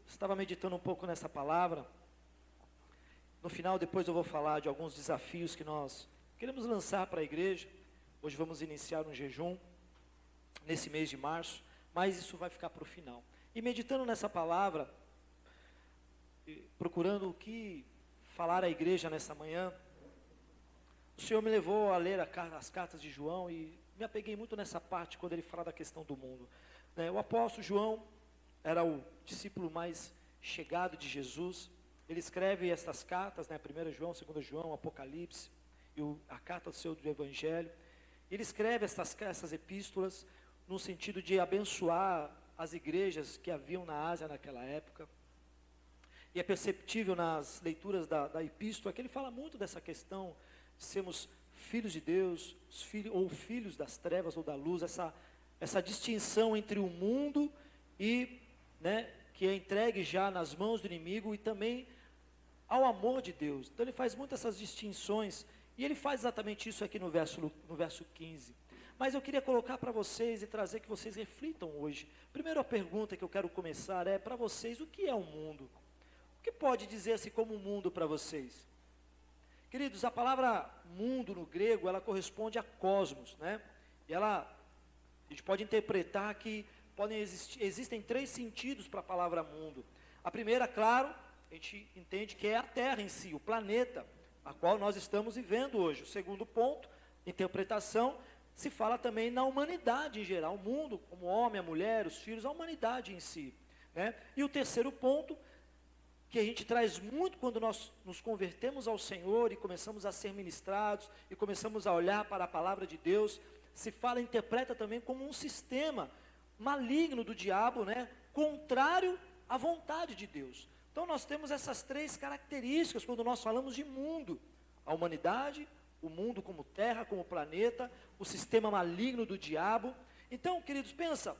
estava meditando um pouco nessa palavra. No final, depois eu vou falar de alguns desafios que nós queremos lançar para a igreja. Hoje vamos iniciar um jejum, nesse mês de março, mas isso vai ficar para o final. E meditando nessa palavra, procurando o que falar à igreja nessa manhã, o Senhor me levou a ler as cartas de João e me apeguei muito nessa parte quando ele fala da questão do mundo. O apóstolo João era o discípulo mais chegado de Jesus. Ele escreve estas cartas, 1 João, 2 João, Apocalipse, e a carta do Evangelho. Ele escreve essas epístolas no sentido de abençoar as igrejas que haviam na Ásia naquela época. E é perceptível nas leituras da epístola que ele fala muito dessa questão de sermos filhos de Deus, ou filhos das trevas ou da luz, essa distinção entre o mundo e, que é entregue já nas mãos do inimigo, e também ao amor de Deus. Então ele faz muitas essas distinções, e ele faz exatamente isso aqui no verso 15. Mas eu queria colocar para vocês e trazer que vocês reflitam hoje. Primeiro, a pergunta que eu quero começar é para vocês: o que é o mundo? O que pode dizer-se como mundo para vocês? Queridos, a palavra mundo no grego, ela corresponde a cosmos, E a gente pode interpretar que existem 3 sentidos para a palavra mundo. A primeira, claro, a gente entende que é a Terra em si, o planeta, a qual nós estamos vivendo hoje. O segundo ponto, interpretação, se fala também na humanidade em geral, o mundo, como o homem, a mulher, os filhos, a humanidade em si. E o terceiro ponto, que a gente traz muito quando nós nos convertemos ao Senhor e começamos a ser ministrados, e começamos a olhar para a palavra de Deus, interpreta também como um sistema maligno do diabo, contrário à vontade de Deus. Então nós temos essas 3 características quando nós falamos de mundo: a humanidade, o mundo como terra, como planeta, o sistema maligno do diabo. Então, queridos, pensa,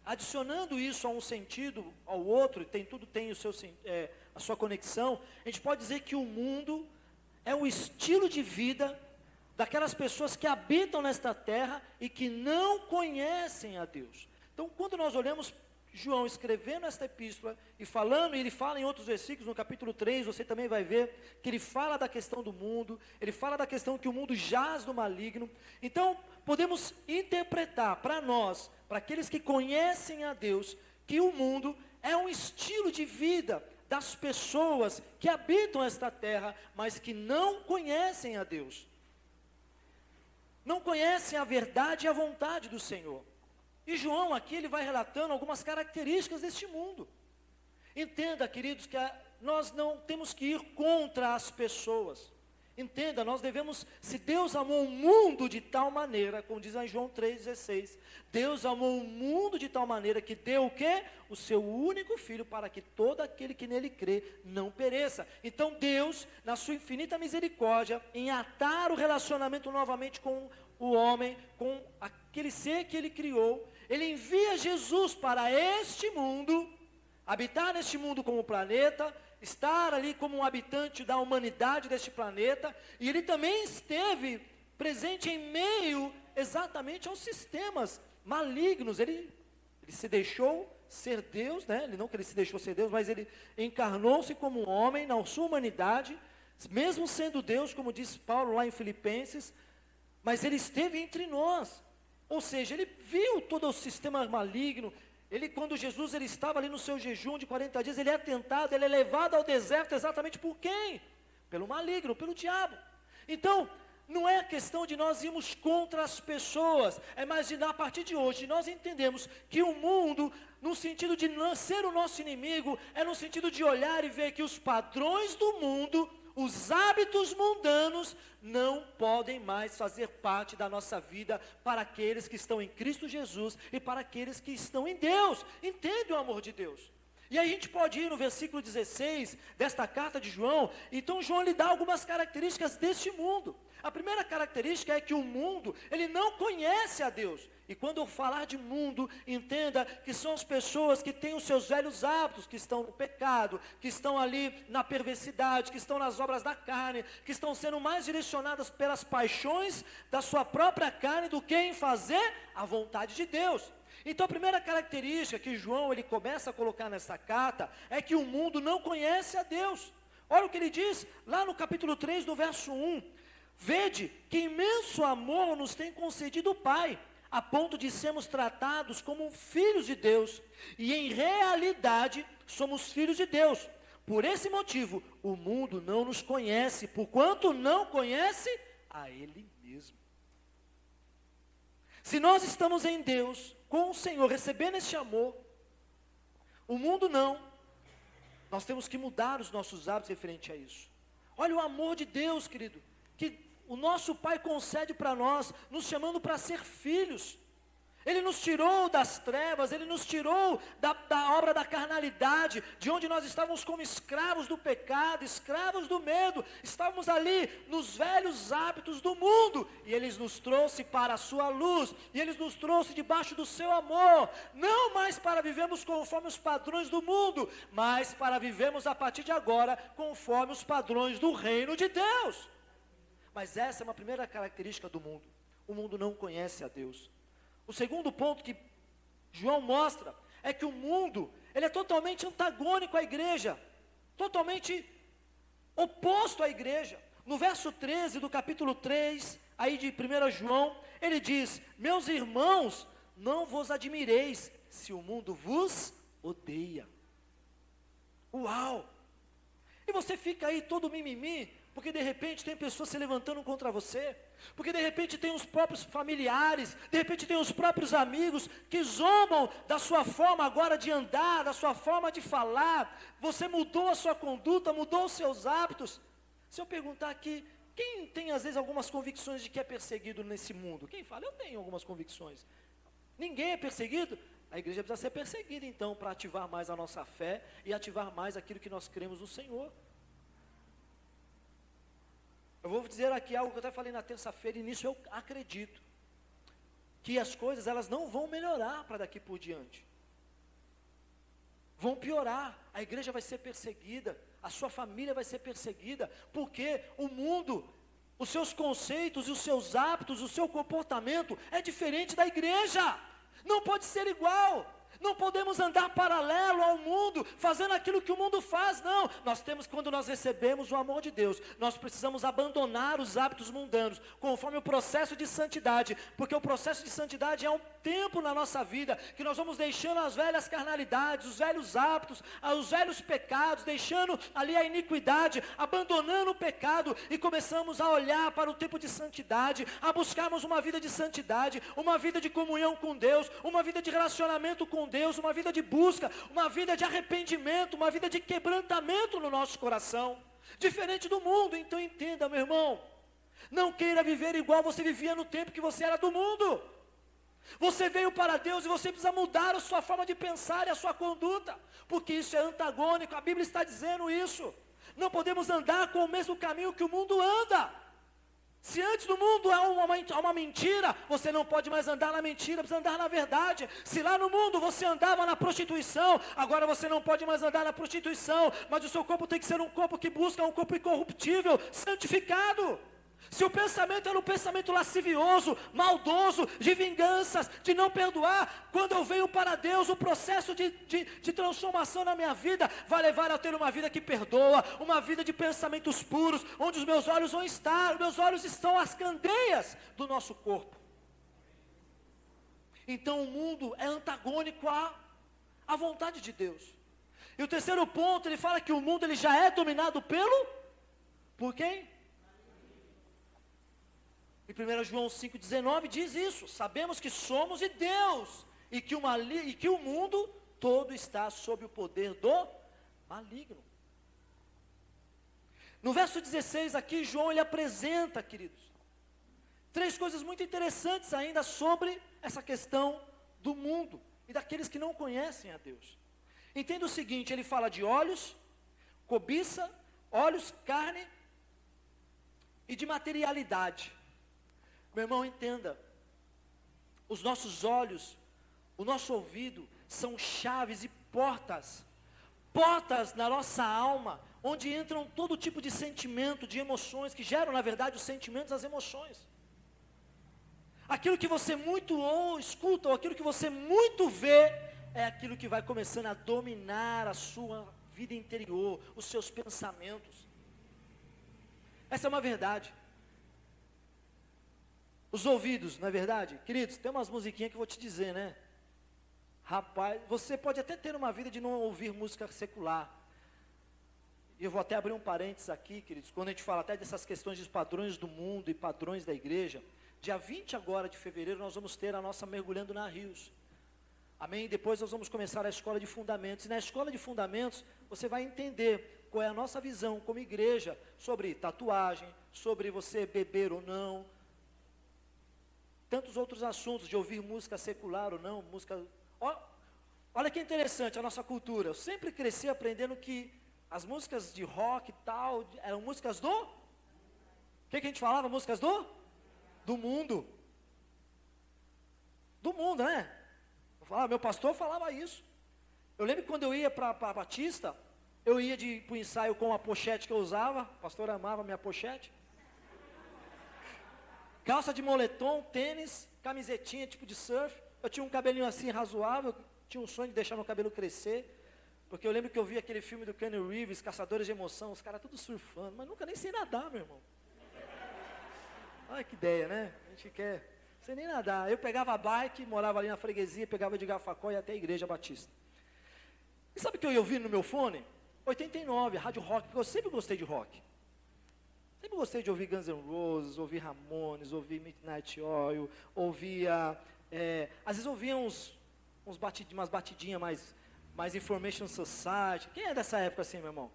adicionando isso a um sentido, ao outro, tudo tem a sua conexão, a gente pode dizer que o mundo é o estilo de vida daquelas pessoas que habitam nesta terra e que não conhecem a Deus. Então, quando nós olhamos João escrevendo esta epístola e falando, e ele fala em outros versículos, no capítulo 3, você também vai ver que ele fala da questão do mundo, ele fala da questão que o mundo jaz no maligno. Então, podemos interpretar para nós, para aqueles que conhecem a Deus, que o mundo é um estilo de vida das pessoas que habitam esta terra, mas que não conhecem a Deus. Não conhecem a verdade e a vontade do Senhor. E João aqui, ele vai relatando algumas características deste mundo. Entenda, queridos, que nós não temos que ir contra as pessoas. Entenda, nós devemos, se Deus amou o mundo de tal maneira, como diz em João 3,16, Deus amou o mundo de tal maneira que deu o quê? O seu único filho, para que todo aquele que nele crê não pereça. Então Deus, na sua infinita misericórdia, em atar o relacionamento novamente com o homem, com aquele ser que ele criou, ele envia Jesus para este mundo, habitar neste mundo como planeta, estar ali como um habitante da humanidade deste planeta, e ele também esteve presente em meio exatamente aos sistemas malignos. Ele se deixou ser Deus, não que ele se deixou ser Deus, mas ele encarnou-se como um homem na sua humanidade, mesmo sendo Deus, como diz Paulo lá em Filipenses, mas ele esteve entre nós. Ou seja, ele viu todo o sistema maligno. Quando Jesus estava ali no seu jejum de 40 dias, ele é tentado, ele é levado ao deserto exatamente por quem? Pelo maligno, pelo diabo. Então, não é questão de nós irmos contra as pessoas, é mais de a partir de hoje, nós entendemos que o mundo, no sentido de não ser o nosso inimigo, é no sentido de olhar e ver que os padrões do mundo, os hábitos mundanos, não podem mais fazer parte da nossa vida para aqueles que estão em Cristo Jesus e para aqueles que estão em Deus. Entende o amor de Deus? E aí a gente pode ir no versículo 16 desta carta de João. Então João lhe dá algumas características deste mundo. A primeira característica é que o mundo, ele não conhece a Deus. E quando eu falar de mundo, entenda que são as pessoas que têm os seus velhos hábitos, que estão no pecado, que estão ali na perversidade, que estão nas obras da carne, que estão sendo mais direcionadas pelas paixões da sua própria carne do que em fazer a vontade de Deus. Então a primeira característica que João ele começa a colocar nessa carta é que o mundo não conhece a Deus. Olha o que ele diz lá no capítulo 3, no verso 1. Vede que imenso amor nos tem concedido o Pai, a ponto de sermos tratados como filhos de Deus. E em realidade somos filhos de Deus. Por esse motivo, o mundo não nos conhece, porquanto não conhece a Ele mesmo. Se nós estamos em Deus, com o Senhor, recebendo este amor, o mundo não. Nós temos que mudar os nossos hábitos referente a isso. Olha o amor de Deus, querido, que o nosso Pai concede para nós, nos chamando para ser filhos. Ele nos tirou das trevas, Ele nos tirou da obra da carnalidade, de onde nós estávamos como escravos do pecado, escravos do medo, estávamos ali nos velhos hábitos do mundo, e Ele nos trouxe para a sua luz, e Ele nos trouxe debaixo do seu amor, não mais para vivermos conforme os padrões do mundo, mas para vivermos a partir de agora, conforme os padrões do reino de Deus. Mas essa é uma primeira característica do mundo, o mundo não conhece a Deus. O segundo ponto que João mostra é que o mundo, ele é totalmente antagônico à igreja, totalmente oposto à igreja. No verso 13 do capítulo 3, aí de 1 João, ele diz: meus irmãos, não vos admireis se o mundo vos odeia. Uau! E você fica aí todo mimimi, porque de repente tem pessoas se levantando contra você, porque de repente tem os próprios familiares, de repente tem os próprios amigos que zombam da sua forma agora de andar, da sua forma de falar. Você mudou a sua conduta, mudou os seus hábitos. Se eu perguntar aqui, quem tem às vezes algumas convicções de que é perseguido nesse mundo? Quem fala? Eu tenho algumas convicções. Ninguém é perseguido? A igreja precisa ser perseguida então, para ativar mais a nossa fé e ativar mais aquilo que nós cremos no Senhor. Eu vou dizer aqui algo que eu até falei na terça-feira, e nisso eu acredito, que as coisas elas não vão melhorar para daqui por diante, vão piorar. A igreja vai ser perseguida, a sua família vai ser perseguida, porque o mundo, os seus conceitos e os seus hábitos, o seu comportamento é diferente da igreja, não pode ser igual. Não podemos andar paralelo ao mundo, fazendo aquilo que o mundo faz, não. Nós temos, quando nós recebemos o amor de Deus, nós precisamos abandonar os hábitos mundanos, conforme o processo de santidade, porque o processo de santidade é um tempo na nossa vida, que nós vamos deixando as velhas carnalidades, os velhos hábitos, os velhos pecados, deixando ali a iniquidade, abandonando o pecado, e começamos a olhar para o tempo de santidade, a buscarmos uma vida de santidade, uma vida de comunhão com Deus, uma vida de relacionamento com Deus, uma vida de busca, uma vida de arrependimento, uma vida de quebrantamento no nosso coração, diferente do mundo. Então entenda, meu irmão, não queira viver igual você vivia no tempo que você era do mundo. Você veio para Deus e você precisa mudar a sua forma de pensar e a sua conduta, porque isso é antagônico, a Bíblia está dizendo isso. Não podemos andar com o mesmo caminho que o mundo anda. Se antes do mundo há uma mentira, você não pode mais andar na mentira, precisa andar na verdade. Se lá no mundo você andava na prostituição, agora você não pode mais andar na prostituição, mas o seu corpo tem que ser um corpo que busca um corpo incorruptível, santificado. Se o pensamento era um pensamento lascivioso, maldoso, de vinganças, de não perdoar, quando eu venho para Deus, o processo de transformação na minha vida vai levar a ter uma vida que perdoa, uma vida de pensamentos puros, onde os meus olhos vão estar. Os meus olhos estão às candeias do nosso corpo. Então o mundo é antagônico à vontade de Deus. E o terceiro ponto, ele fala que o mundo ele já é dominado por quem? Em 1 João 5,19 diz isso: sabemos que somos de Deus, e que o mundo todo está sob o poder do maligno. No verso 16 aqui, João ele apresenta, queridos, três coisas muito interessantes ainda sobre essa questão do mundo, e daqueles que não conhecem a Deus. Entenda o seguinte, ele fala de olhos, cobiça, olhos, carne, e de materialidade. Meu irmão, entenda, os nossos olhos, o nosso ouvido, são chaves e portas na nossa alma, onde entram todo tipo de sentimento, de emoções, que geram na verdade os sentimentos, as emoções. Aquilo que você muito escuta, ou aquilo que você muito vê, é aquilo que vai começando a dominar a sua vida interior, os seus pensamentos. Essa é uma verdade. Os ouvidos, não é verdade? Queridos, tem umas musiquinhas que eu vou te dizer, né? Rapaz, você pode até ter uma vida de não ouvir música secular. E eu vou até abrir um parênteses aqui, queridos, quando a gente fala até dessas questões de padrões do mundo e padrões da igreja, dia 20 agora de fevereiro nós vamos ter a nossa Mergulhando na Rios. Amém? Depois nós vamos começar a escola de fundamentos. E na escola de fundamentos você vai entender qual é a nossa visão como igreja sobre tatuagem, sobre você beber ou não, tantos outros assuntos, de ouvir música secular ou não, música... Olha que interessante a nossa cultura. Eu sempre cresci aprendendo que as músicas de rock e tal, eram músicas do... O que a gente falava? Músicas do mundo. Do mundo, né? Meu pastor falava isso. Eu lembro que quando eu ia para Batista, eu ia para o ensaio com a pochete que eu usava. O pastor amava minha pochete. Calça de moletom, tênis, camisetinha tipo de surf. Eu tinha um cabelinho assim razoável, tinha um sonho de deixar meu cabelo crescer. Porque eu lembro que eu vi aquele filme do Keanu Reeves, Caçadores de Emoção, os caras tudo surfando, mas nunca nem sei nadar, meu irmão. Olha que ideia, né? A gente quer, sem nem nadar. Eu pegava a bike, morava ali na freguesia, pegava de Gafacó e ia até a igreja batista. E sabe o que eu ia ouvir no meu fone? 89, rádio rock, porque eu sempre gostei de rock. Sempre gostei de ouvir Guns N' Roses, ouvir Ramones, ouvir Midnight Oil, ouvia, às vezes ouvia umas batidinhas mais Information Society. Quem é dessa época assim, meu irmão?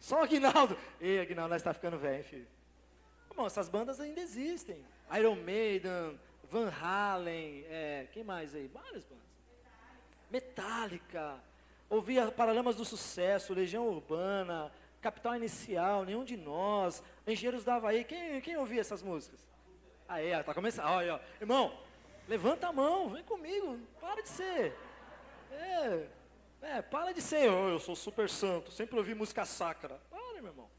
Só o Aguinaldo. Ei, Aguinaldo, nós estamos ficando velho, filho. Irmão, essas bandas ainda existem. Iron Maiden, Van Halen, quem mais aí? Várias bandas. Metallica. Ouvia Paralamas do Sucesso, Legião Urbana, Capital Inicial, Nenhum de Nós, Engenheiros da Havaí. Quem ouvia essas músicas? Aí, tá começando. Olha, irmão, levanta a mão, vem comigo, para de ser. Para de ser, eu sou super santo, sempre ouvi música sacra. Para, meu irmão.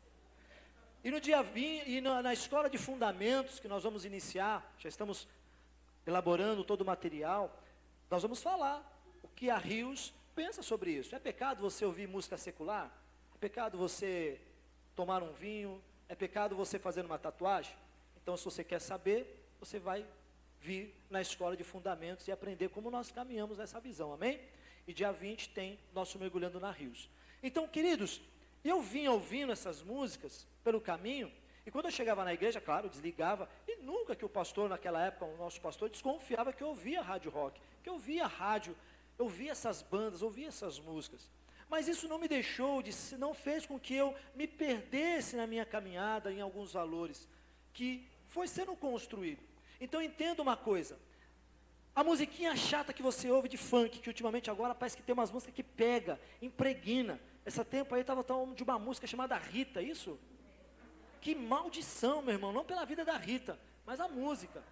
E no dia 20, e na escola de fundamentos que nós vamos iniciar, já estamos elaborando todo o material, nós vamos falar o que a Rios pensa sobre isso. É pecado você ouvir música secular? É pecado você tomar um vinho? É pecado você fazer uma tatuagem? Então, se você quer saber, você vai vir na escola de fundamentos e aprender como nós caminhamos nessa visão, amém? E dia 20 tem nosso Mergulhando na Rios. Então, queridos, eu vinha ouvindo essas músicas pelo caminho, e quando eu chegava na igreja, claro, desligava, e nunca que o pastor, naquela época, o nosso pastor, desconfiava que eu ouvia rádio rock, que eu ouvia rádio, eu ouvia essas bandas, eu ouvia essas músicas. Mas isso não me deixou, não fez com que eu me perdesse na minha caminhada em alguns valores, que foi sendo construído. Então entenda uma coisa, a musiquinha chata que você ouve de funk, que ultimamente agora parece que tem umas músicas que pega, impregna. Esse tempo aí estava de uma música chamada Rita, isso? Que maldição, meu irmão, não pela vida da Rita, mas a música.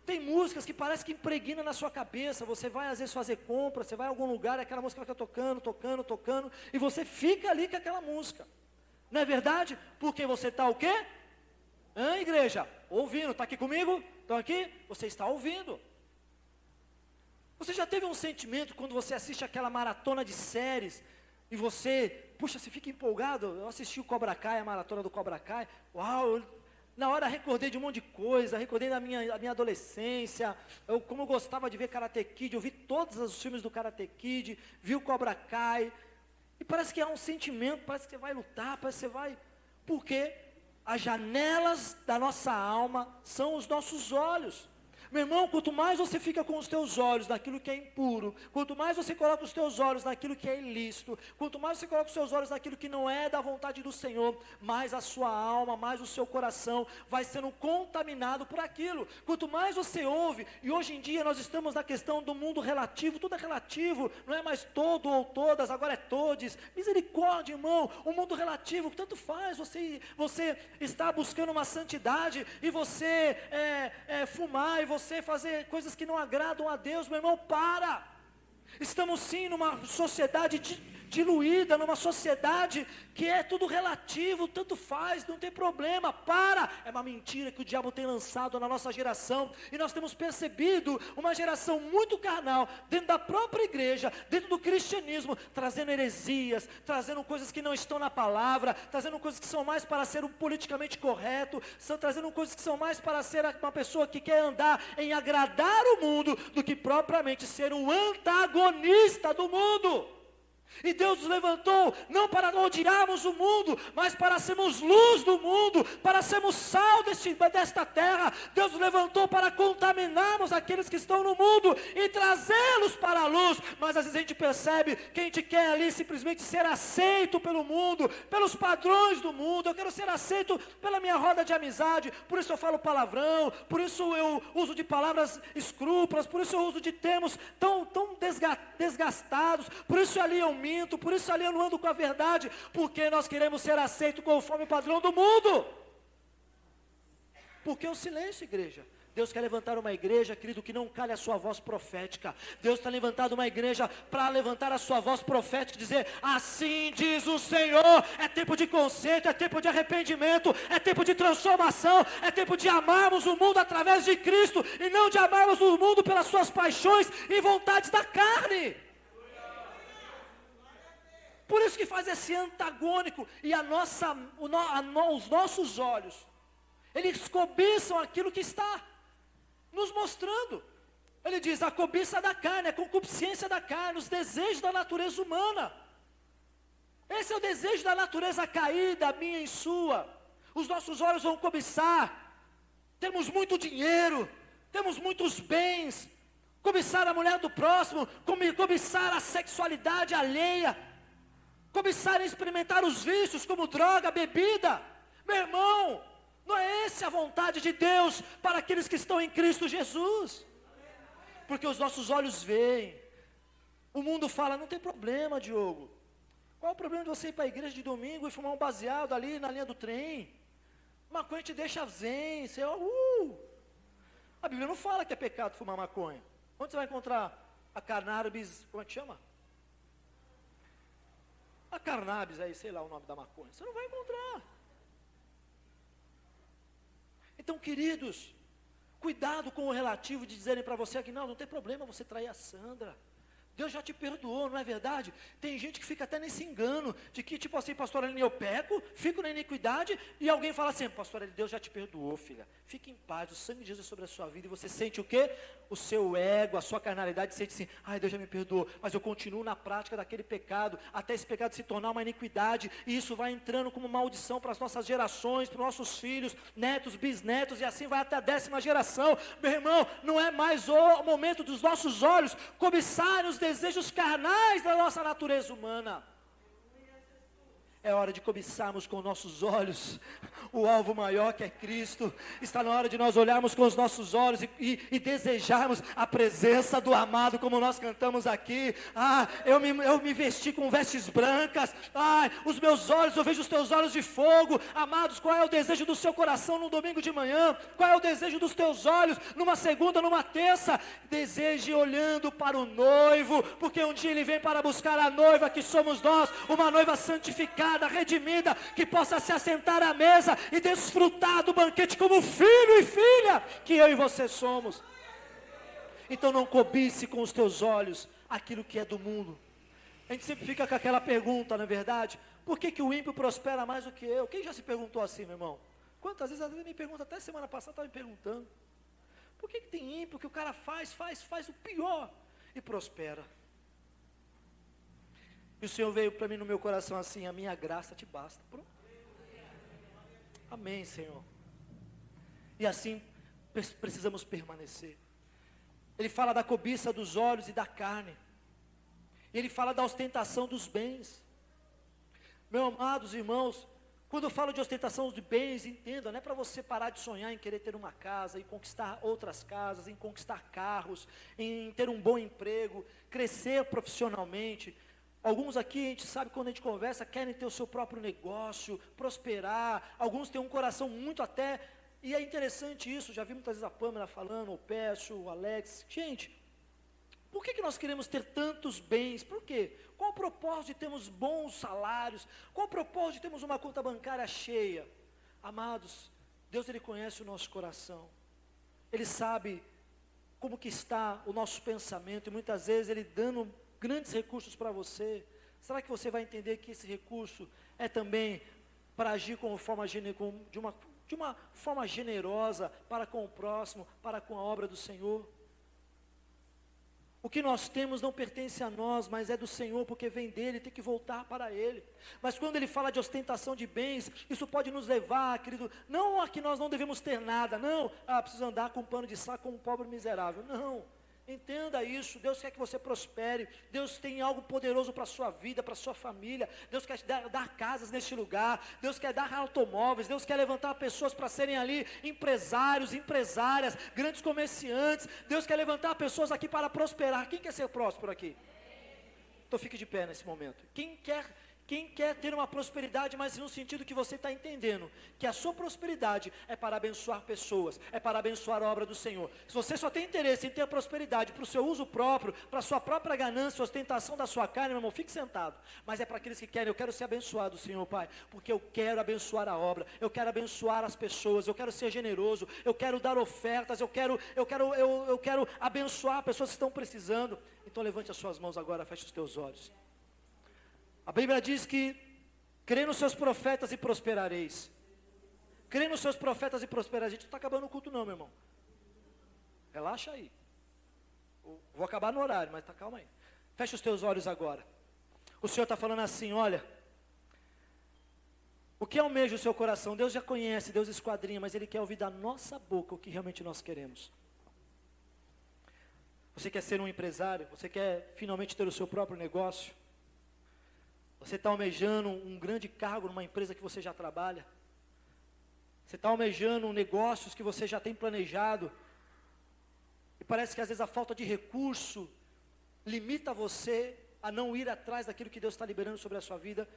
Tem músicas que parece que impregna na sua cabeça, você vai às vezes fazer compra, você vai a algum lugar, aquela música fica tocando, e você fica ali com aquela música. Não é verdade? Porque você está o quê? Igreja? Ouvindo, está aqui comigo? Estão aqui? Você está ouvindo. Você já teve um sentimento quando você assiste aquela maratona de séries, e você, puxa, você fica empolgado? Eu assisti o Cobra Kai, a maratona do Cobra Kai, uau, na hora recordei de um monte de coisa, recordei da minha adolescência, como eu gostava de ver Karate Kid, eu vi todos os filmes do Karate Kid, vi o Cobra Kai, e parece que há um sentimento, parece que você vai lutar, parece que você vai, porque as janelas da nossa alma são os nossos olhos. Meu irmão, quanto mais você fica com os teus olhos naquilo que é impuro, quanto mais você coloca os teus olhos naquilo que é ilícito, quanto mais você coloca os seus olhos naquilo que não é da vontade do Senhor, mais a sua alma, mais o seu coração vai sendo contaminado por aquilo. Quanto mais você ouve, e hoje em dia nós estamos na questão do mundo relativo, tudo é relativo, não é mais todo ou todas, agora é todes. Misericórdia, irmão, o mundo relativo, tanto faz, você está buscando uma santidade, e você fumar, e você fazer coisas que não agradam a Deus, meu irmão, para. Estamos sim numa sociedade diluída numa sociedade que é tudo relativo, tanto faz, não tem problema, é uma mentira que o diabo tem lançado na nossa geração, e nós temos percebido uma geração muito carnal, dentro da própria igreja, dentro do cristianismo, trazendo heresias, trazendo coisas que não estão na palavra, trazendo coisas que são mais para ser um politicamente correto, trazendo coisas que são mais para ser uma pessoa que quer andar em agradar o mundo, do que propriamente ser um antagonista do mundo. E Deus nos levantou, não para odiarmos o mundo, mas para sermos luz do mundo, para sermos sal desta terra. Deus nos levantou para contaminarmos aqueles que estão no mundo e trazê-los para a luz. Mas às vezes a gente percebe que a gente quer ali simplesmente ser aceito pelo mundo, pelos padrões do mundo. Eu quero ser aceito pela minha roda de amizade, por isso eu falo palavrão, por isso eu uso de palavras escrúpulas, por isso eu uso de termos tão desgastados, por isso ali eu minto, por isso ali eu não ando com a verdade, porque nós queremos ser aceitos conforme o padrão do mundo. Porque o silêncio, igreja? Deus quer levantar uma igreja, querido, que não cale a sua voz profética. Deus está levantando uma igreja para levantar a sua voz profética e dizer: assim diz o Senhor. É tempo de conserto, é tempo de arrependimento, é tempo de transformação, é tempo de amarmos o mundo através de Cristo, e não de amarmos o mundo pelas suas paixões e vontades da carne. Por isso que faz esse antagônico, e os nossos olhos, eles cobiçam aquilo que está nos mostrando. Ele diz: a cobiça da carne, a concupiscência da carne, os desejos da natureza humana. Esse é o desejo da natureza caída, a minha e sua. Os nossos olhos vão cobiçar. Temos muito dinheiro, temos muitos bens, cobiçar a mulher do próximo, cobiçar a sexualidade alheia, cobiçar e experimentar os vícios como droga, bebida. Meu irmão, não é essa a vontade de Deus para aqueles que estão em Cristo Jesus. Porque os nossos olhos veem. O mundo fala: não tem problema, Diogo. Qual é o problema de você ir para a igreja de domingo e fumar um baseado ali na linha do trem? Maconha te deixa zen, você, A Bíblia não fala que é pecado fumar maconha. Onde você vai encontrar a cannabis, como é que chama? A cannabis aí, sei lá o nome da maconha. Você não vai encontrar. Então, queridos, cuidado com o relativo de dizerem para você que não tem problema você trair a Sandra. Deus já te perdoou, não é verdade? Tem gente que fica até nesse engano, de que tipo assim: pastor Aline, eu peco, fico na iniquidade, e alguém fala assim: pastor Aline, Deus já te perdoou, filha, fique em paz, o sangue de Jesus é sobre a sua vida, e você sente o quê? O seu ego, a sua carnalidade sente assim: ai, Deus já me perdoou, mas eu continuo na prática daquele pecado, até esse pecado se tornar uma iniquidade, e isso vai entrando como maldição para as nossas gerações, para os nossos filhos, netos, bisnetos, e assim vai até a 10ª geração. Meu irmão, não é mais o momento dos nossos olhos cobiçarem os desejos carnais da nossa natureza humana. É hora de cobiçarmos com nossos olhos o alvo maior, que é Cristo. Está na hora de nós olharmos com os nossos olhos e desejarmos a presença do amado, como nós cantamos aqui. Eu me vesti com vestes brancas. Os meus olhos, eu vejo os teus olhos de fogo. Amados, qual é o desejo do seu coração num domingo de manhã? Qual é o desejo dos teus olhos numa segunda, numa terça? Deseje olhando para o noivo, porque um dia ele vem para buscar a noiva, que somos nós, uma noiva santificada, redimida, que possa se assentar à mesa e desfrutar do banquete como filho e filha que eu e você somos. Então não cobice com os teus olhos aquilo que é do mundo. A gente sempre fica com aquela pergunta, não é verdade? Por que o ímpio prospera mais do que eu? Quem já se perguntou assim, meu irmão? Quantas vezes, às vezes me pergunta, até semana passada estava me perguntando, por que tem ímpio que o cara faz o pior e prospera? E o Senhor veio para mim no meu coração assim: a minha graça te basta. Pronto. Amém, Senhor. E assim precisamos permanecer. Ele fala da cobiça dos olhos e da carne. Ele fala da ostentação dos bens. Meus amados irmãos, quando eu falo de ostentação de bens, entenda, não é para você parar de sonhar em querer ter uma casa, em conquistar outras casas, em conquistar carros, em ter um bom emprego, crescer profissionalmente. Alguns aqui, a gente sabe, quando a gente conversa, querem ter o seu próprio negócio, prosperar. Alguns têm um coração muito até, e é interessante isso, já vi muitas vezes a Pâmela falando, o Pécio, o Alex. Gente, por que nós queremos ter tantos bens? Por quê? Qual o propósito de termos bons salários? Qual o propósito de termos uma conta bancária cheia? Amados, Deus, Ele conhece o nosso coração. Ele sabe como que está o nosso pensamento, e muitas vezes Ele dando grandes recursos para você. Será que você vai entender que esse recurso é também para agir de uma forma generosa para com o próximo, para com a obra do Senhor? O que nós temos não pertence a nós, mas é do Senhor, porque vem dEle, tem que voltar para Ele. Mas quando Ele fala de ostentação de bens, isso pode nos levar, querido, não a que nós não devemos ter nada, não, preciso andar com um pano de saco como um pobre miserável, não. Entenda isso, Deus quer que você prospere, Deus tem algo poderoso para a sua vida, para a sua família, Deus quer te dar casas neste lugar, Deus quer dar automóveis, Deus quer levantar pessoas para serem ali empresários, empresárias, grandes comerciantes, Deus quer levantar pessoas aqui para prosperar. Quem quer ser próspero aqui? Então fique de pé nesse momento. Quem quer ter uma prosperidade, mas no sentido que você está entendendo, que a sua prosperidade é para abençoar pessoas, é para abençoar a obra do Senhor. Se você só tem interesse em ter a prosperidade para o seu uso próprio, para a sua própria ganância, ostentação da sua carne, meu irmão, fique sentado. Mas é para aqueles que querem, eu quero ser abençoado, Senhor Pai, porque eu quero abençoar a obra, eu quero abençoar as pessoas, eu quero ser generoso, eu quero dar ofertas, eu quero abençoar pessoas que estão precisando. Então levante as suas mãos agora, feche os teus olhos. A Bíblia diz que crê nos seus profetas e prosperareis. Crê nos seus profetas e prosperareis. A gente não está acabando o culto não, meu irmão. Relaxa aí. Vou acabar no horário, mas calma aí. Fecha os teus olhos agora. O Senhor está falando assim, olha. O que almeja o seu coração? Deus já conhece, Deus esquadrinha, mas Ele quer ouvir da nossa boca o que realmente nós queremos. Você quer ser um empresário? Você quer finalmente ter o seu próprio negócio? Você está almejando um grande cargo numa empresa que você já trabalha? Você está almejando negócios que você já tem planejado? E parece que às vezes a falta de recurso limita você a não ir atrás daquilo que Deus está liberando sobre a sua vida.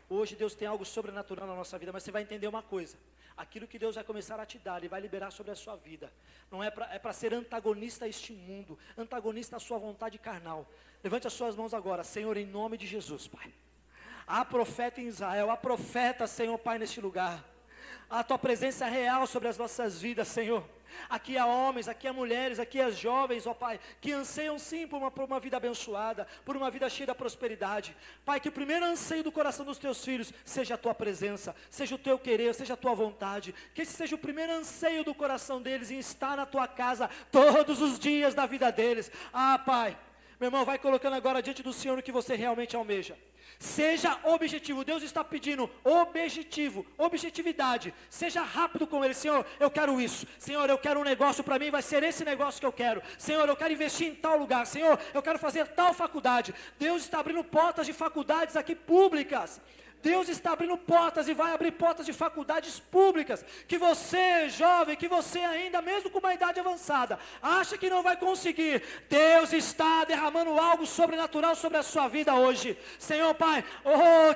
Hoje Deus tem algo sobrenatural na nossa vida, mas você vai entender uma coisa. Aquilo que Deus vai começar a te dar, Ele vai liberar sobre a sua vida. Não é para ser antagonista a este mundo, antagonista à sua vontade carnal. Levante as suas mãos agora, Senhor, em nome de Jesus, Pai. Há profeta em Israel, há profeta, Senhor Pai, neste lugar. A Tua presença real sobre as nossas vidas, Senhor. Aqui há homens, aqui há mulheres, aqui há jovens, ó Pai, que anseiam sim por uma vida abençoada, por uma vida cheia da prosperidade. Pai, que o primeiro anseio do coração dos Teus filhos seja a Tua presença, seja o Teu querer, seja a Tua vontade. Que esse seja o primeiro anseio do coração deles em estar na Tua casa todos os dias da vida deles. Pai, meu irmão, vai colocando agora diante do Senhor o que você realmente almeja. Seja objetivo, Deus está pedindo objetividade, seja rápido com Ele. Senhor, eu quero isso, Senhor, eu quero um negócio para mim, vai ser esse negócio que eu quero. Senhor, eu quero investir em tal lugar, Senhor, eu quero fazer tal faculdade. Deus está abrindo portas de faculdades aqui públicas. Deus está abrindo portas e vai abrir portas de faculdades públicas, que você, jovem, que você ainda, mesmo com uma idade avançada, acha que não vai conseguir. Deus está derramando algo sobrenatural sobre a sua vida hoje. Senhor Pai,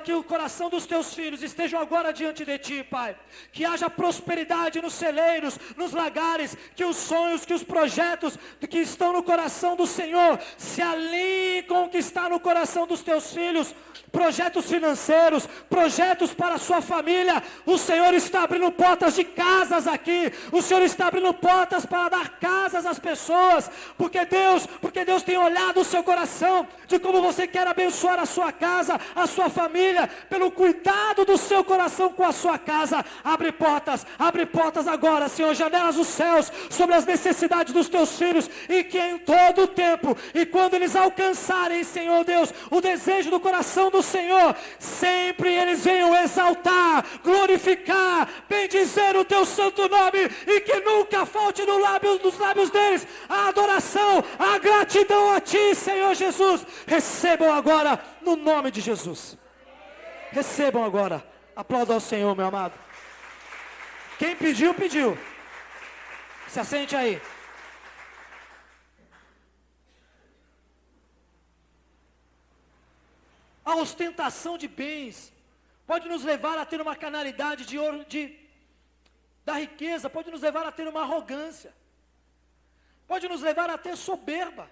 que o coração dos teus filhos estejam agora diante de Ti, Pai. Que haja prosperidade nos celeiros, nos lagares, que os sonhos, que os projetos que estão no coração do Senhor se alinhem com o que está no coração dos teus filhos. Projetos financeiros, projetos para a sua família. O Senhor está abrindo portas de casas aqui. O Senhor está abrindo portas para dar casas às pessoas, porque Deus tem olhado o seu coração, de como você quer abençoar a sua casa, a sua família, pelo cuidado do seu coração com a sua casa. Abre portas agora, Senhor, janelas dos céus, sobre as necessidades dos teus filhos, e que em todo o tempo, e quando eles alcançarem, Senhor Deus, o desejo do coração do Senhor, sempre eles venham exaltar, glorificar, bendizer o teu santo nome, e que nunca falte dos lábios deles a adoração, a gratidão a Ti, Senhor Jesus. Recebam agora, no nome de Jesus. Recebam agora. Aplauda ao Senhor, meu amado. Quem pediu, pediu. Se assente aí. A ostentação de bens pode nos levar a ter uma carnalidade da riqueza, pode nos levar a ter uma arrogância, pode nos levar a ter soberba.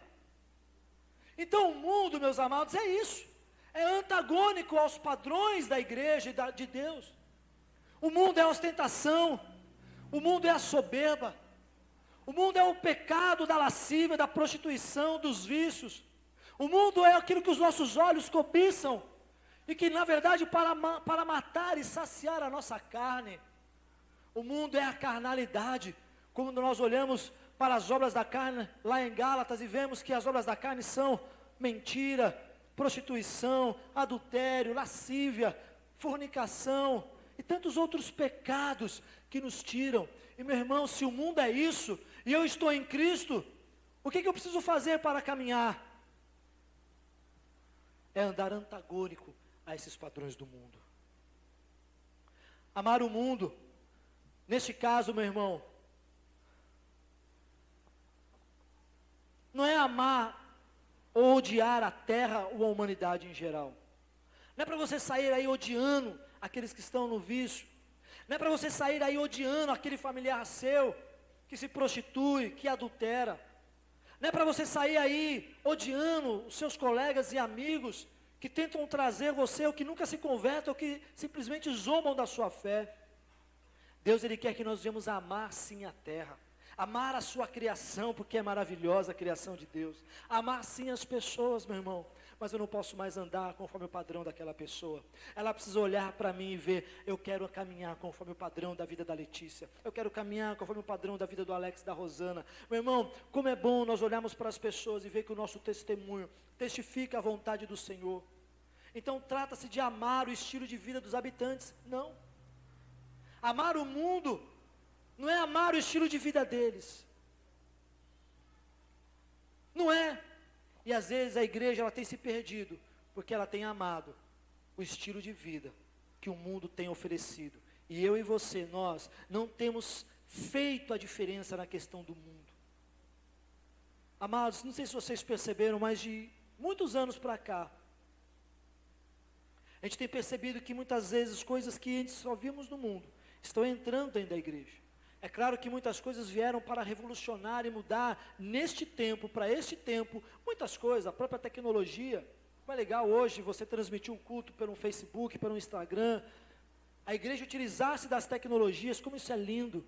Então o mundo, meus amados, é isso. é antagônico aos padrões da igreja e de Deus. O mundo é a ostentação, o mundo é a soberba, o mundo é o pecado da lascívia, da prostituição, dos vícios. O mundo é aquilo que os nossos olhos cobiçam, e que na verdade para matar e saciar a nossa carne. O mundo é a carnalidade. Quando nós olhamos para as obras da carne, lá em Gálatas, e vemos que as obras da carne são mentira, prostituição, adultério, lascívia, fornicação, e tantos outros pecados que nos tiram. E meu irmão, se o mundo é isso, e eu estou em Cristo, o que eu preciso fazer para caminhar? É andar antagônico a esses padrões do mundo. Amar o mundo, neste caso, meu irmão, não é amar ou odiar a terra ou a humanidade em geral. Não é para você sair aí odiando aqueles que estão no vício. Não é para você sair aí odiando aquele familiar seu que se prostitui, que adultera. Não é para você sair aí odiando os seus colegas e amigos que tentam trazer você, ou que nunca se convertem, ou que simplesmente zombam da sua fé. Deus, Ele quer que nós venhamos amar sim a terra, amar a sua criação, porque é maravilhosa a criação de Deus, amar sim as pessoas, meu irmão, mas eu não posso mais andar conforme o padrão daquela pessoa. Ela precisa olhar para mim e ver, eu quero caminhar conforme o padrão da vida da Letícia, eu quero caminhar conforme o padrão da vida do Alex, da Rosana. Meu irmão, como é bom nós olharmos para as pessoas e ver que o nosso testemunho testifica a vontade do Senhor. Então trata-se de amar o estilo de vida dos habitantes? Não. Amar o mundo não é amar o estilo de vida deles. Não é. E às vezes a igreja ela tem se perdido, porque ela tem amado o estilo de vida que o mundo tem oferecido. E eu e você, nós não temos feito a diferença na questão do mundo. Amados, não sei se vocês perceberam, mas de muitos anos para cá, a gente tem percebido que muitas vezes coisas que antes só vimos no mundo estão entrando dentro da igreja. É claro que muitas coisas vieram para revolucionar e mudar neste tempo, para este tempo, muitas coisas, a própria tecnologia. Como é legal hoje você transmitir um culto pelo Facebook, pelo Instagram, a igreja utilizar-se das tecnologias, como isso é lindo.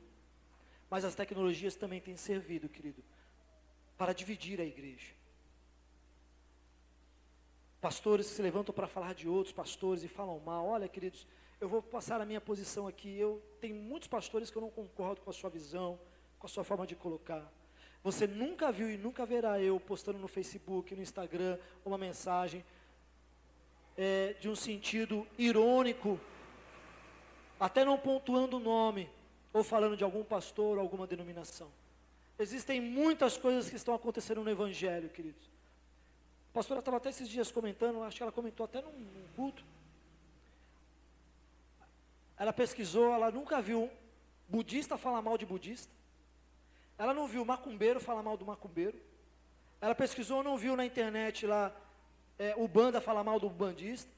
Mas as tecnologias também têm servido, querido, para dividir a igreja. Pastores que se levantam para falar de outros pastores e falam mal. Olha, queridos, eu vou passar a minha posição aqui. Eu tenho muitos pastores que eu não concordo com a sua visão, com a sua forma de colocar. Você nunca viu e nunca verá eu postando no Facebook, no Instagram, uma mensagem de um sentido irônico, até não pontuando o nome, ou falando de algum pastor ou alguma denominação. Existem muitas coisas que estão acontecendo no Evangelho, queridos. A pastora estava até esses dias comentando, acho que ela comentou até num culto. Ela pesquisou, ela nunca viu budista falar mal de budista. Ela não viu macumbeiro falar mal do macumbeiro. Ela pesquisou, não viu na internet lá o banda falar mal do bandista.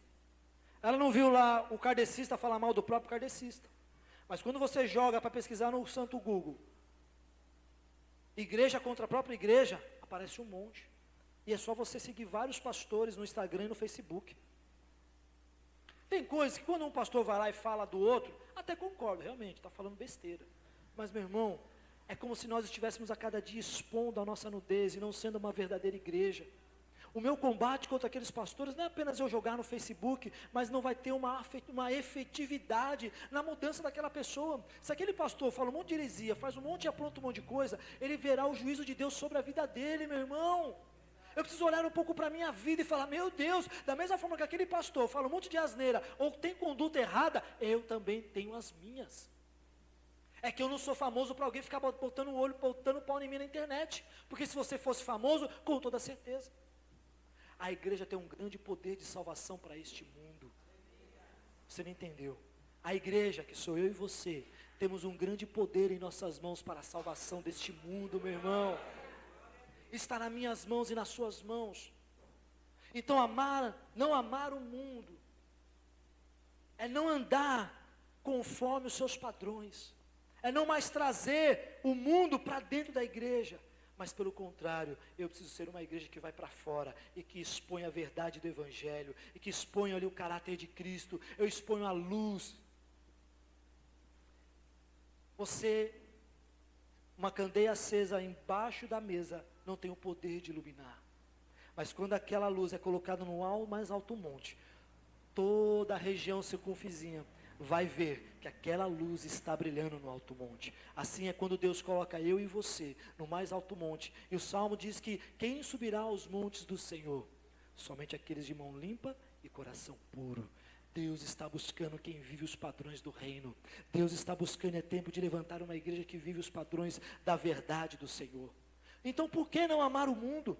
Ela não viu lá o kardecista falar mal do próprio kardecista. Mas quando você joga para pesquisar no santo Google, igreja contra a própria igreja, aparece um monte. E é só você seguir vários pastores no Instagram e no Facebook. Tem coisas que quando um pastor vai lá e fala do outro, até concordo, realmente, está falando besteira. Mas, meu irmão, é como se nós estivéssemos a cada dia expondo a nossa nudez e não sendo uma verdadeira igreja. O meu combate contra aqueles pastores não é apenas eu jogar no Facebook, mas não vai ter uma efetividade na mudança daquela pessoa. Se aquele pastor fala um monte de heresia, faz um monte e apronta um monte de coisa, ele verá o juízo de Deus sobre a vida dele, meu irmão. Eu preciso olhar um pouco para a minha vida e falar, meu Deus, da mesma forma que aquele pastor fala um monte de asneira, ou tem conduta errada, eu também tenho as minhas. É que eu não sou famoso para alguém ficar botando o olho, botando pau em mim na internet, porque se você fosse famoso, com toda certeza. A igreja tem um grande poder de salvação para este mundo. Você não entendeu? A igreja, que sou eu e você, temos um grande poder em nossas mãos para a salvação deste mundo, meu irmão. Está nas minhas mãos e nas suas mãos. Então não amar o mundo, é não andar conforme os seus padrões, é não mais trazer o mundo para dentro da igreja, Mas pelo contrário, eu preciso ser uma igreja que vai para fora e que expõe a verdade do Evangelho, e que expõe ali o caráter de Cristo. Eu exponho a luz. Você, uma candeia acesa embaixo da mesa, não tem o poder de iluminar. Mas quando aquela luz é colocada no mais alto monte, toda a região circunvizinha vai ver que aquela luz está brilhando no alto monte. Assim é quando Deus coloca eu e você no mais alto monte. E o Salmo diz que quem subirá aos montes do Senhor? Somente aqueles de mão limpa e coração puro. Deus está buscando quem vive os padrões do reino. Deus está buscando, é tempo de levantar uma igreja que vive os padrões da verdade do Senhor. Então por que não amar o mundo?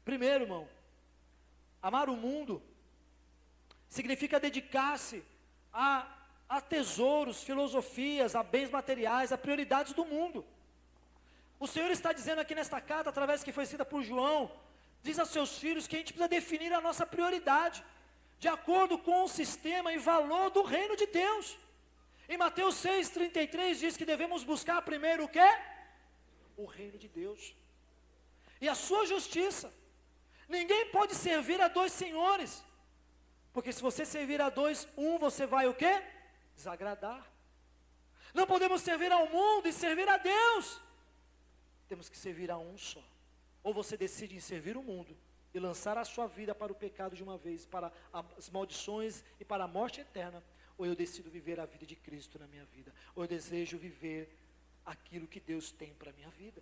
Primeiro, irmão, amar o mundo significa dedicar-se a tesouros, filosofias, a bens materiais, a prioridades do mundo. O Senhor está dizendo aqui nesta carta, através que foi escrita por João, diz aos seus filhos que a gente precisa definir a nossa prioridade, de acordo com o sistema e valor do reino de Deus. Em Mateus 6,33 diz que devemos buscar primeiro o quê? O reino de Deus e a sua justiça. Ninguém pode servir a dois senhores, porque se você servir a dois, você vai o quê? Desagradar. Não podemos servir ao mundo e servir a Deus. Temos que servir a um só. Ou você decide em servir o mundo e lançar a sua vida para o pecado de uma vez, para as maldições e para a morte eterna, ou eu decido viver a vida de Cristo na minha vida, ou eu desejo viver aquilo que Deus tem para a minha vida.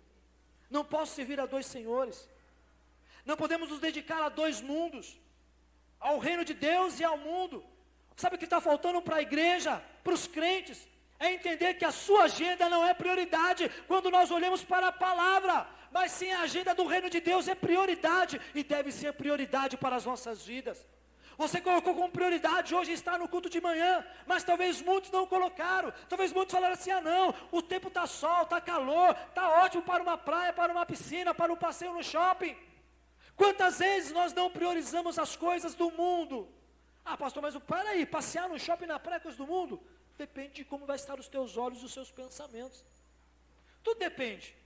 Não posso servir a dois senhores. Não podemos nos dedicar a dois mundos, ao reino de Deus e ao mundo. Sabe o que está faltando para a igreja, para os crentes? É entender que a sua agenda não é prioridade quando nós olhamos para a palavra, mas sim a agenda do reino de Deus é prioridade e deve ser prioridade para as nossas vidas. Você colocou como prioridade hoje estar no culto de manhã, mas talvez muitos não colocaram. Talvez muitos falaram assim: ah não, o tempo está sol, está calor, está ótimo para uma praia, para uma piscina, para um passeio no shopping. Quantas vezes nós não priorizamos as coisas do mundo? Ah pastor, mas para aí, passear no shopping, na praia, coisas do mundo? Depende de como vai estar os teus olhos e os seus pensamentos. Tudo depende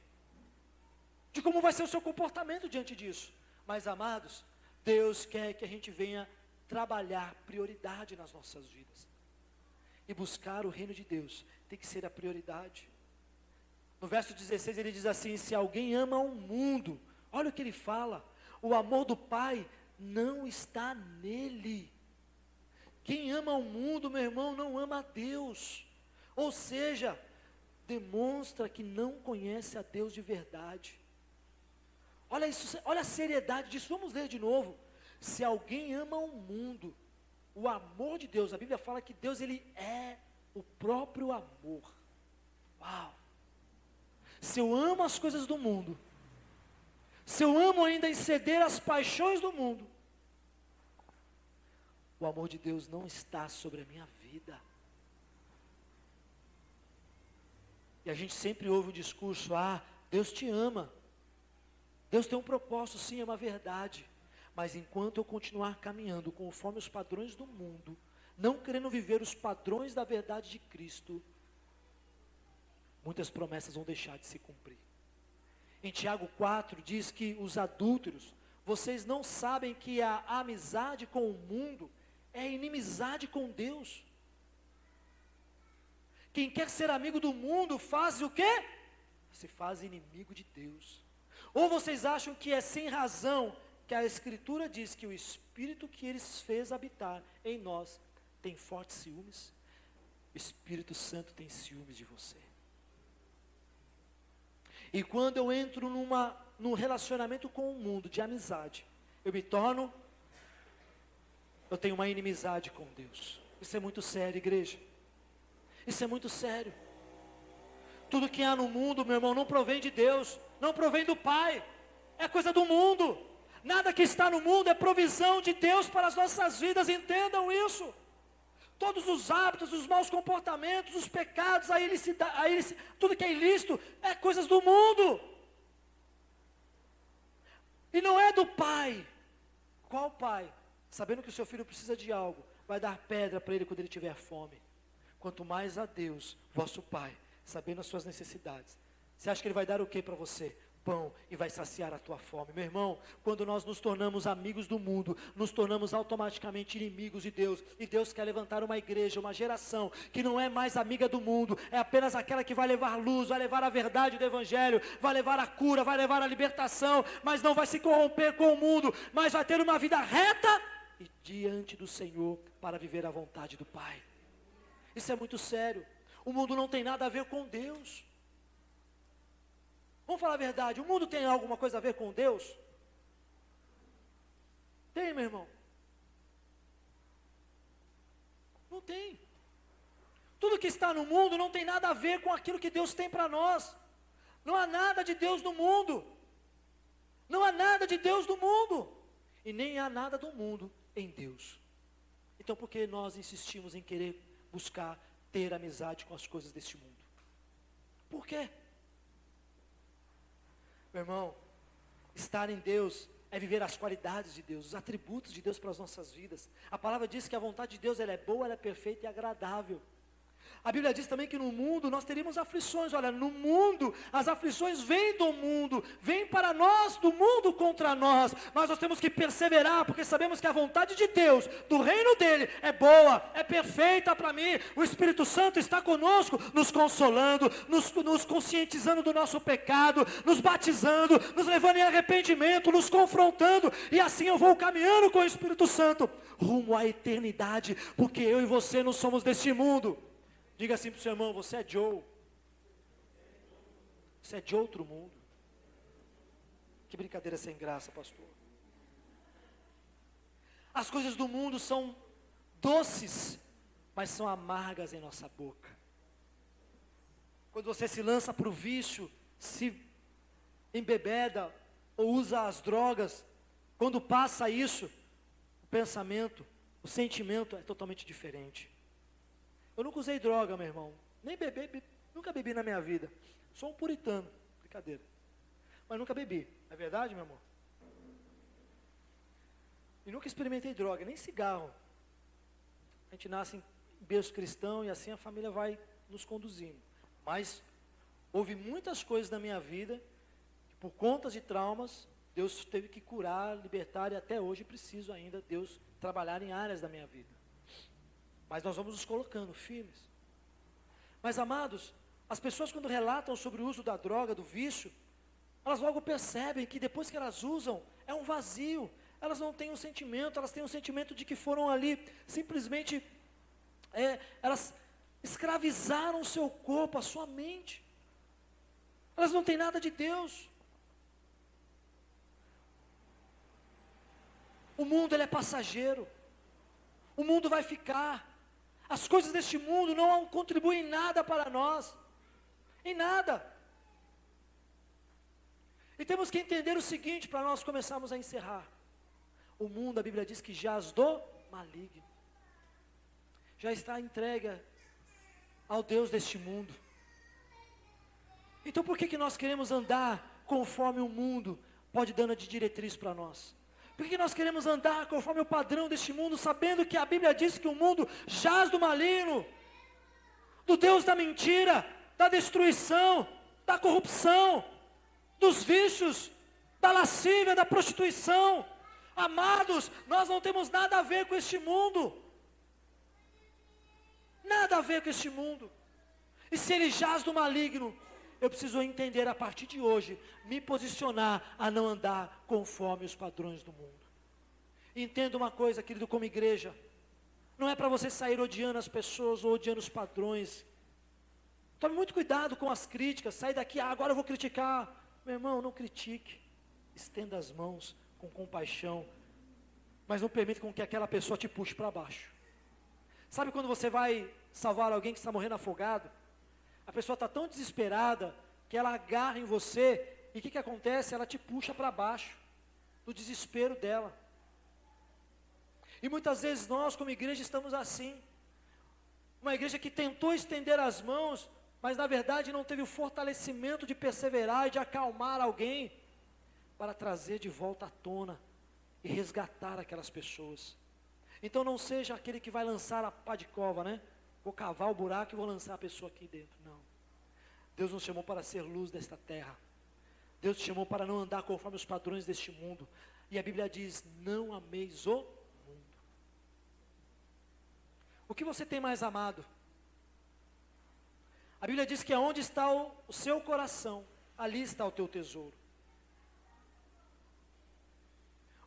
de como vai ser o seu comportamento diante disso. Mas amados, Deus quer que a gente venha trabalhar prioridade nas nossas vidas. E buscar o reino de Deus tem que ser a prioridade. No verso 16 ele diz assim: se alguém ama o mundo, olha o que ele fala, o amor do Pai não está nele. Quem ama o mundo, meu irmão, não ama a Deus. Ou seja, demonstra que não conhece a Deus de verdade. Olha isso, olha a seriedade disso. Vamos ler de novo. Se alguém ama o mundo, o amor de Deus, a Bíblia fala que Deus, ele é o próprio amor. Uau! Se eu amo as coisas do mundo, se eu amo ainda em ceder às paixões do mundo, o amor de Deus não está sobre a minha vida. E a gente sempre ouve o discurso: ah, Deus te ama. Deus tem um propósito, sim, é uma verdade. Mas enquanto eu continuar caminhando conforme os padrões do mundo, não querendo viver os padrões da verdade de Cristo, muitas promessas vão deixar de se cumprir. Em Tiago 4 diz que os adúlteros, vocês não sabem que a amizade com o mundo é inimizade com Deus. Quem quer ser amigo do mundo faz o quê? Se faz inimigo de Deus. Ou vocês acham que é sem razão que a Escritura diz que o Espírito que eles fez habitar em nós tem fortes ciúmes? O Espírito Santo tem ciúmes de você. E quando eu entro num relacionamento com o mundo de amizade, eu tenho uma inimizade com Deus. Isso é muito sério, igreja. Isso é muito sério. Tudo que há no mundo, meu irmão, não provém de Deus, não provém do Pai, é coisa do mundo. Nada que está no mundo é provisão de Deus para as nossas vidas, entendam isso. Todos os hábitos, os maus comportamentos, os pecados, tudo que é ilícito, é coisas do mundo. E não é do Pai. Qual Pai? Sabendo que o seu filho precisa de algo, vai dar pedra para ele quando ele tiver fome. Quanto mais a Deus, vosso Pai, sabendo as suas necessidades. Você acha que Ele vai dar o que para você? Pão, e vai saciar a tua fome. Meu irmão, quando nós nos tornamos amigos do mundo, nos tornamos automaticamente inimigos de Deus, e Deus quer levantar uma igreja, uma geração, que não é mais amiga do mundo, é apenas aquela que vai levar luz, vai levar a verdade do Evangelho, vai levar a cura, vai levar a libertação, mas não vai se corromper com o mundo, mas vai ter uma vida reta, e diante do Senhor, para viver a vontade do Pai. Isso é muito sério. O mundo não tem nada a ver com Deus. Vamos falar a verdade, o mundo tem alguma coisa a ver com Deus? Tem, meu irmão? Não tem. Tudo que está no mundo não tem nada a ver com aquilo que Deus tem para nós. Não há nada de Deus no mundo. Não há nada de Deus no mundo. E nem há nada do mundo em Deus. Então por que nós insistimos em querer buscar ter amizade com as coisas deste mundo? Por quê? Meu irmão, estar em Deus é viver as qualidades de Deus, os atributos de Deus para as nossas vidas. A palavra diz que a vontade de Deus ela é boa, ela é perfeita e agradável. A Bíblia diz também que no mundo nós teríamos aflições. Olha, no mundo, as aflições vêm do mundo, vêm para nós, do mundo contra nós. Mas nós temos que perseverar, porque sabemos que a vontade de Deus, do reino dele, é boa, é perfeita para mim. O Espírito Santo está conosco, nos consolando, nos conscientizando do nosso pecado, nos batizando, nos levando em arrependimento, nos confrontando. E assim eu vou caminhando com o Espírito Santo, rumo à eternidade, porque eu e você não somos deste mundo. Diga assim para o seu irmão, você é Joe. Você é de outro mundo. Que brincadeira sem graça, pastor. As coisas do mundo são doces, mas são amargas em nossa boca. Quando você se lança para o vício, se embebeda ou usa as drogas, quando passa isso, o pensamento, o sentimento é totalmente diferente. Eu nunca usei droga, meu irmão. Nem nunca bebi na minha vida. Sou um puritano. Brincadeira. Mas nunca bebi. É verdade, meu amor? E nunca experimentei droga, nem cigarro. A gente nasce em berço cristão e assim a família vai nos conduzindo. Mas houve muitas coisas na minha vida que por conta de traumas, Deus teve que curar, libertar e até hoje preciso ainda Deus trabalhar em áreas da minha vida. Mas nós vamos nos colocando firmes. Mas amados, as pessoas quando relatam sobre o uso da droga, do vício, elas logo percebem que depois que elas usam, é um vazio. Elas não têm um sentimento, elas têm um sentimento de que foram ali, simplesmente, elas escravizaram o seu corpo, a sua mente. Elas não têm nada de Deus. O mundo ele é passageiro. O mundo vai ficar. As coisas deste mundo não contribuem em nada para nós. Em nada. E temos que entender o seguinte, para nós começarmos a encerrar. O mundo, a Bíblia diz que jaz do maligno. Já está entregue ao Deus deste mundo. Então por que nós queremos andar conforme o mundo pode dando de diretriz para nós? Por que nós queremos andar conforme o padrão deste mundo, sabendo que a Bíblia diz que o mundo jaz do maligno, do Deus da mentira, da destruição, da corrupção, dos vícios, da lascívia, da prostituição? Amados, nós não temos nada a ver com este mundo. Nada a ver com este mundo. E se ele jaz do maligno, eu preciso entender a partir de hoje, me posicionar a não andar conforme os padrões do mundo. Entenda uma coisa, querido, como igreja, não é para você sair odiando as pessoas ou odiando os padrões. Tome muito cuidado com as críticas, sai daqui, agora eu vou criticar. Meu irmão, não critique, estenda as mãos com compaixão, mas não permita com que aquela pessoa te puxe para baixo. Sabe quando você vai salvar alguém que está morrendo afogado? A pessoa está tão desesperada que ela agarra em você e o que acontece? Ela te puxa para baixo, do desespero dela. E muitas vezes nós como igreja estamos assim. Uma igreja que tentou estender as mãos, mas na verdade não teve o fortalecimento de perseverar e de acalmar alguém para trazer de volta à tona e resgatar aquelas pessoas. Então não seja aquele que vai lançar a pá de cova, né? Vou cavar o buraco e vou lançar a pessoa aqui dentro. Não. Deus nos chamou para ser luz desta terra. Deus te chamou para não andar conforme os padrões deste mundo. E a Bíblia diz, não ameis o mundo. O que você tem mais amado? A Bíblia diz que aonde está o seu coração, ali está o teu tesouro.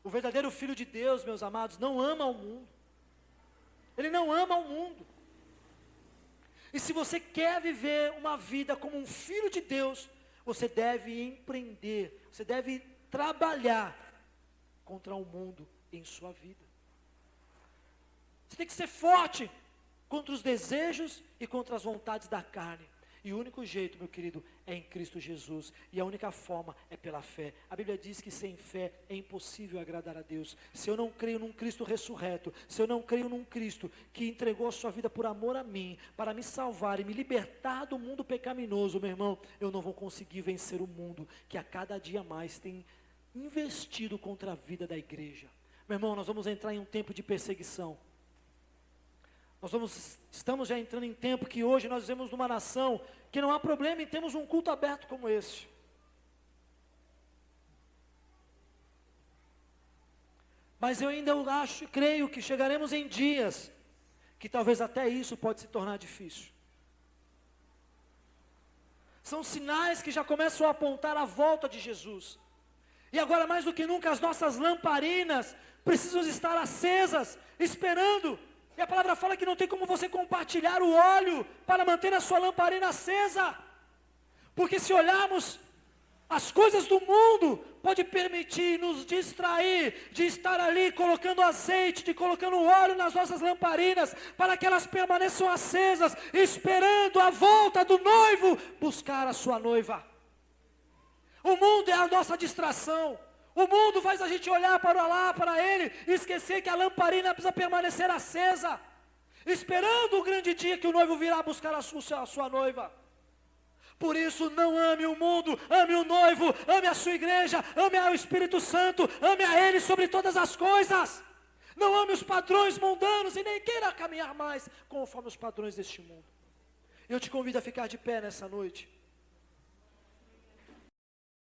O verdadeiro filho de Deus, meus amados, não ama o mundo. Ele não ama o mundo. E se você quer viver uma vida como um filho de Deus, você deve empreender, você deve trabalhar contra o mundo em sua vida. Você tem que ser forte contra os desejos e contra as vontades da carne. E o único jeito, meu querido, é em Cristo Jesus. E a única forma é pela fé. A Bíblia diz que sem fé é impossível agradar a Deus. Se eu não creio num Cristo ressurreto, se eu não creio num Cristo que entregou a sua vida por amor a mim, para me salvar e me libertar do mundo pecaminoso, meu irmão, eu não vou conseguir vencer o mundo que a cada dia mais tem investido contra a vida da igreja. Meu irmão, nós vamos entrar em um tempo de perseguição. Estamos já entrando em tempo que hoje nós vivemos numa nação que não há problema em termos um culto aberto como esse. Mas eu ainda creio que chegaremos em dias que talvez até isso pode se tornar difícil. São sinais que já começam a apontar a volta de Jesus. E agora mais do que nunca as nossas lamparinas precisam estar acesas, esperando. E a palavra fala que não tem como você compartilhar o óleo para manter a sua lamparina acesa. Porque se olharmos as coisas do mundo, pode permitir nos distrair de estar ali colocando azeite, de colocando óleo nas nossas lamparinas, para que elas permaneçam acesas, esperando a volta do noivo buscar a sua noiva. O mundo é a nossa distração. O mundo faz a gente olhar para lá, para ele, e esquecer que a lamparina precisa permanecer acesa, esperando o grande dia que o noivo virá buscar a sua noiva. Por isso, não ame o mundo, ame o noivo, ame a sua igreja, ame o Espírito Santo, ame a Ele sobre todas as coisas. Não ame os padrões mundanos e nem queira caminhar mais conforme os padrões deste mundo. Eu te convido a ficar de pé nessa noite.